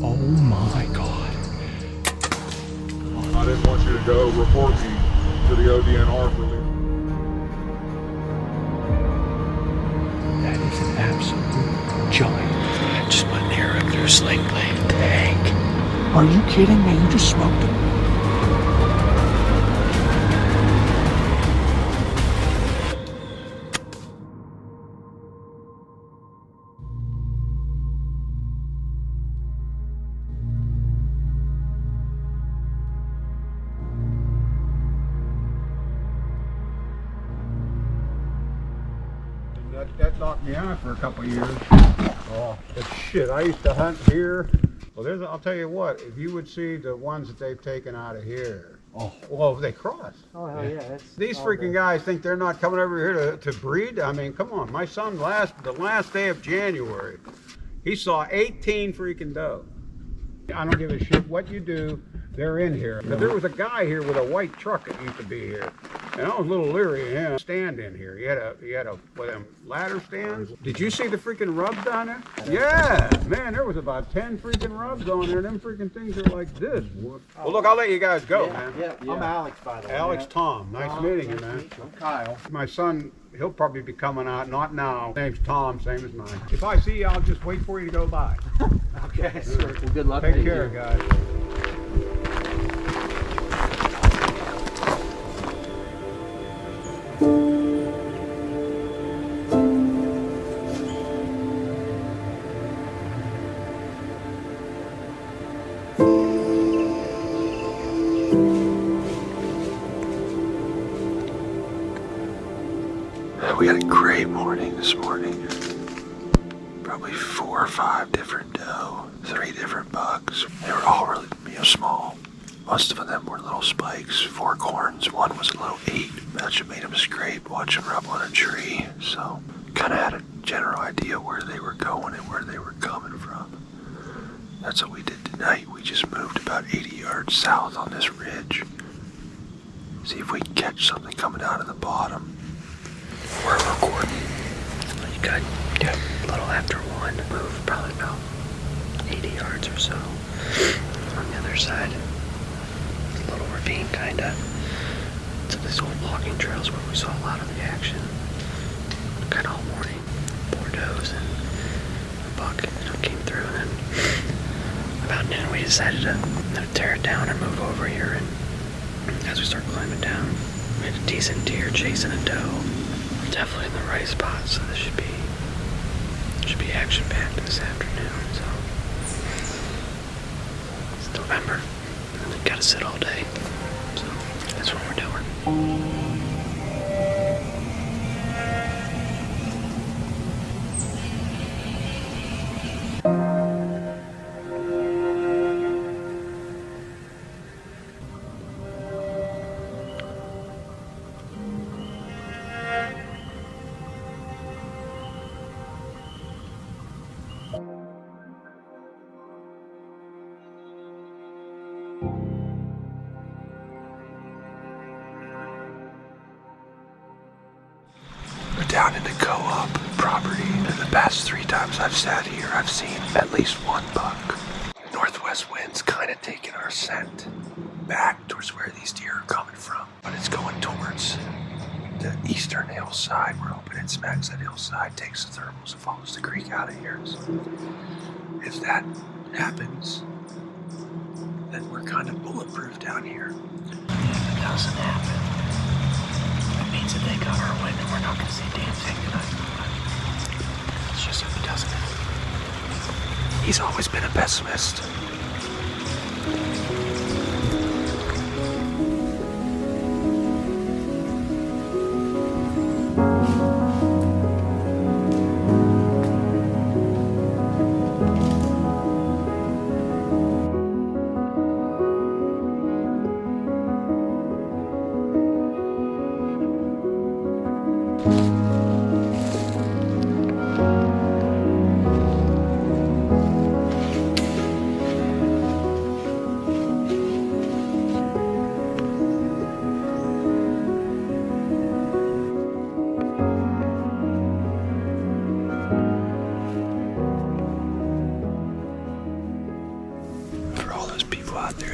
Oh my God. I didn't want you to go report me to the ODNR for leaving. That is an absolute giant. I just put an arrow through a sling blade. Tank. Are you kidding me? You just smoked him. That knocked me out for a couple of years. Oh, but shit, I used to hunt here. Well, I'll tell you what, if you would see the ones that they've taken out of here. Oh, well, they cross. Oh, hell yeah. These freaking guys think they're not coming over here to breed. I mean, come on. My son, the last day of January, he saw 18 freaking doe. I don't give a shit what you do. They're in here. But there was a guy here with a white truck that used to be here. And I was a little leery of him. Stand in here. He had a one of them ladder stands. Did you see the freaking rubs down there? Yeah, man, there was about 10 freaking rubs on there. Them freaking things are like this. Well, look, I'll let you guys go, man. Yeah. I'm Alex, by the way. Alex Tom, nice meeting you, man. I'm Kyle. My son, he'll probably be coming out, not now. Name's Tom, same as mine. If I see you, I'll just wait for you to go by. Okay, sir. Well, good luck. Take care, guys. We had a great morning this morning. Probably 4 or 5 different doe, 3 different bucks. They were all really, small. Most of them were little spikes, 4 corns. One was a little 8. That should made them scrape, watch them rub on a tree. So, kind of had a general idea where they were going and where they were coming from. That's what we did tonight. We just moved about 80 yards south on this ridge. See if we can catch something coming out of the bottom. We're recording. You got a little after 1. Move probably about 80 yards or so. On the other side, a little ravine kinda. So these old logging trails where we saw a lot of the action. Kinda all morning. 4 does and a buck came through, and then about noon we decided to tear it down and move over here. And as we start climbing down, we had a decent deer chasing a doe. Definitely in the right spot, so this should be action-packed this afternoon. So it's November, and we've got to sit all day, so that's what we're doing. Down in the co-op property. The past 3 times I've sat here, I've seen at least 1 buck. Northwest wind's kind of taking our scent back towards where these deer are coming from, but it's going towards the eastern hillside. We're hoping it smacks that hillside, takes the thermals, and follows the creek out of here. So if that happens, then we're kind of bulletproof down here. If it doesn't happen, it means that they got our wind and we're not going to see a damn thing tonight. It's just if it doesn't happen. He's always been a pessimist.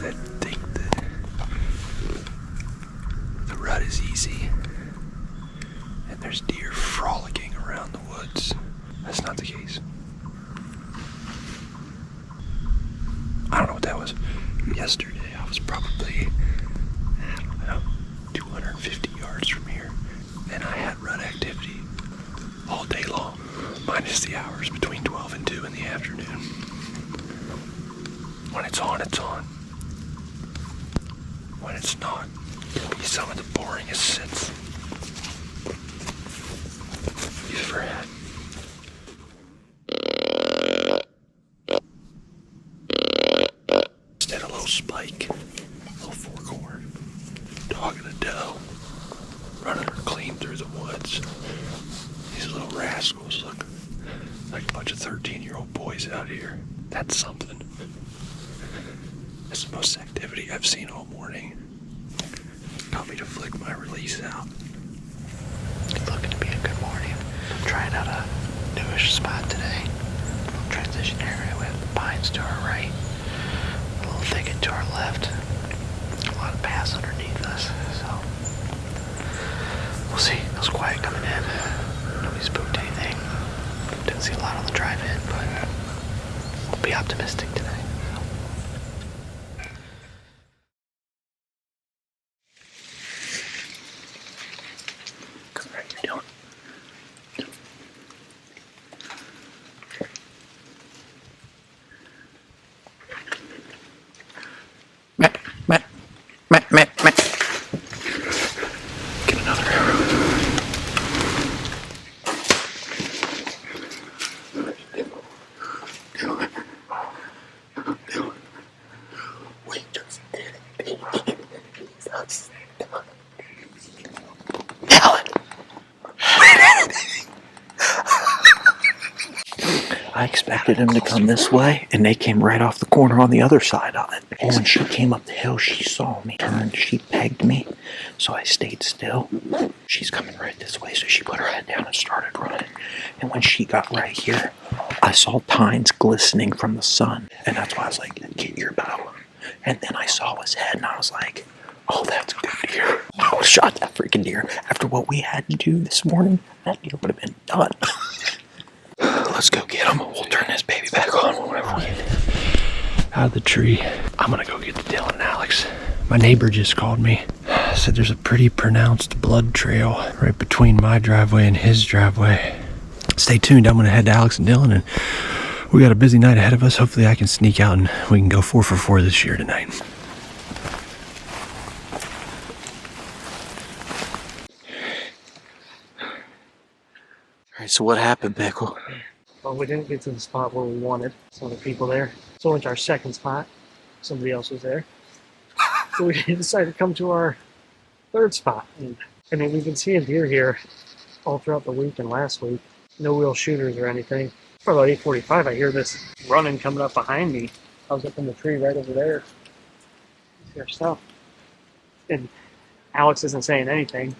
that think that the rut is easy and there's deer frolicking around the woods. That's not the case. I don't know what that was. Yesterday I was probably, I don't know, 250 yards from here, and I had rut activity all day long, minus the hours between 12 and 2 in the afternoon. When it's on, it's on. When it's not, it'll be some of the boringest sits you've ever had. Instead, a little spike, a little forkhorn, dog and a doe, running her clean through the woods. These little rascals look like a bunch of 13-year-old boys out here. That's something. That's the most activity I've seen all morning. Got me to flick my release out. It's looking to be a good morning. I'm trying out a newish spot today. A little transition area. We have the pines to our right, a little thicket to our left, a lot of paths underneath us. So we'll see. It was quiet coming in. Nobody spooked anything. Didn't see a lot on the drive-in, but we'll be optimistic today. Get another arrow. We just did it. I expected him to come this way, and they came right off the corner on the other side of it. And when she came up the hill, she saw me, turned, she pegged me, so I stayed still. She's coming right this way, so she put her head down and started running. And when she got right here, I saw tines glistening from the sun, and that's why I was like, get your bow. And then I saw his head, and I was like, oh, that's a good deer. I shot that freaking deer. After what we had to do this morning, that deer would have been done. Let's go get him. We'll turn this baby back on whenever we get Out of the tree. I'm gonna go get Dylan and Alex. My neighbor just called me. Said there's a pretty pronounced blood trail right between my driveway and his driveway. Stay tuned. I'm gonna head to Alex and Dylan, and we got a busy night ahead of us. Hopefully I can sneak out and we can go 4 for 4 this year tonight. Alright, so what happened, Pickle? Well, we didn't get to the spot where we wanted. Some of the people there. So we went to our second spot. Somebody else was there. So we decided to come to our third spot. And I mean, we've been seeing deer here all throughout the week and last week. No real shooters or anything. For about 8:45, I hear this running coming up behind me. I was up in the tree right over there. You see our stuff. And Alex isn't saying anything.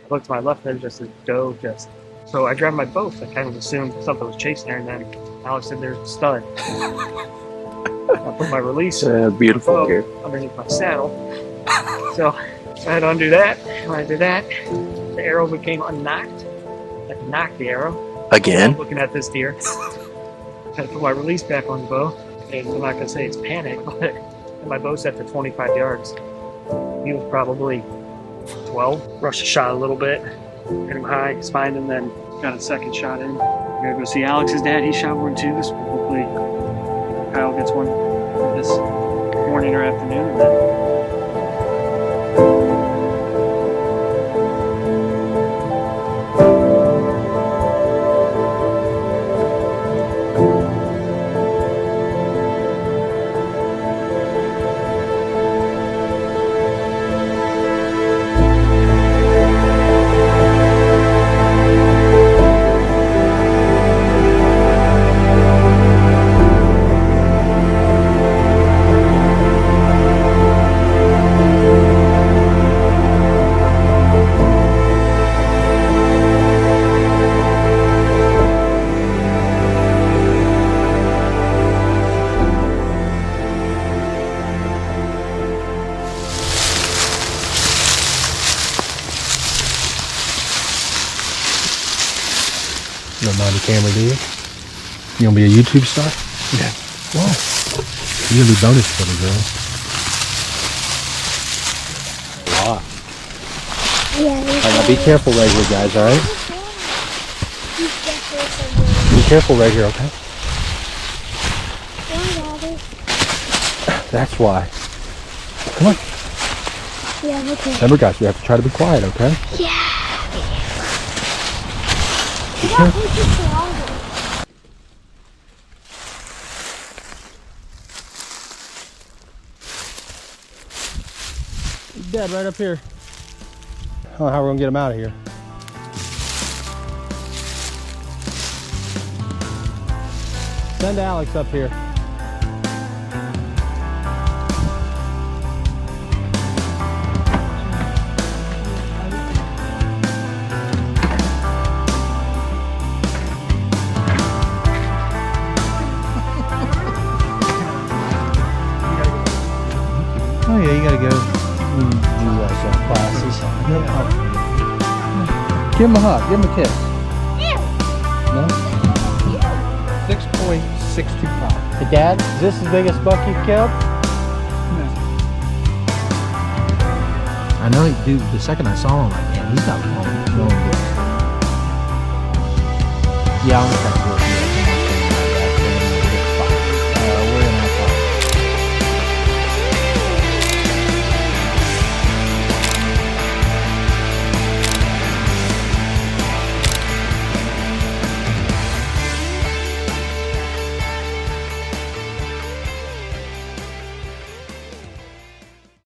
I look to my left, there's just a doe just. So I grabbed my bow. I kind of assumed something was chasing her, and then Alex said there's a stud. I put my release Beautiful bow deer. underneath my saddle. So I had to undo that. When I did that, the arrow became unknocked. I had to knock the arrow. Again? I'm looking at this deer. I had to put my release back on the bow. And I'm not going to say it's panic, but my bow set to 25 yards. He was probably 12. Rushed the shot a little bit. Hit him high, spined him, then got a second shot in. We're gonna go see Alex's dad. He shot one too. So hopefully Kyle gets one this morning or afternoon. And then camera, do you? You gonna be a YouTube star? Yeah. Why? You gonna be bonus footage, girl. Alright, now be careful right here, guys, alright? Be careful right here, okay? That's why. Come on. Yeah, okay. Remember, guys, we have to try to be quiet, okay? Dad, right up here. I don't know how we're gonna get him out of here. Send Alex up here. Oh yeah, you gotta go do classes. Give him a hug, give him a kiss. No? 6.625. Hey Dad, is this the biggest buck you've killed? I know, dude, the second I saw him, like, man, he's got long. Yeah, okay.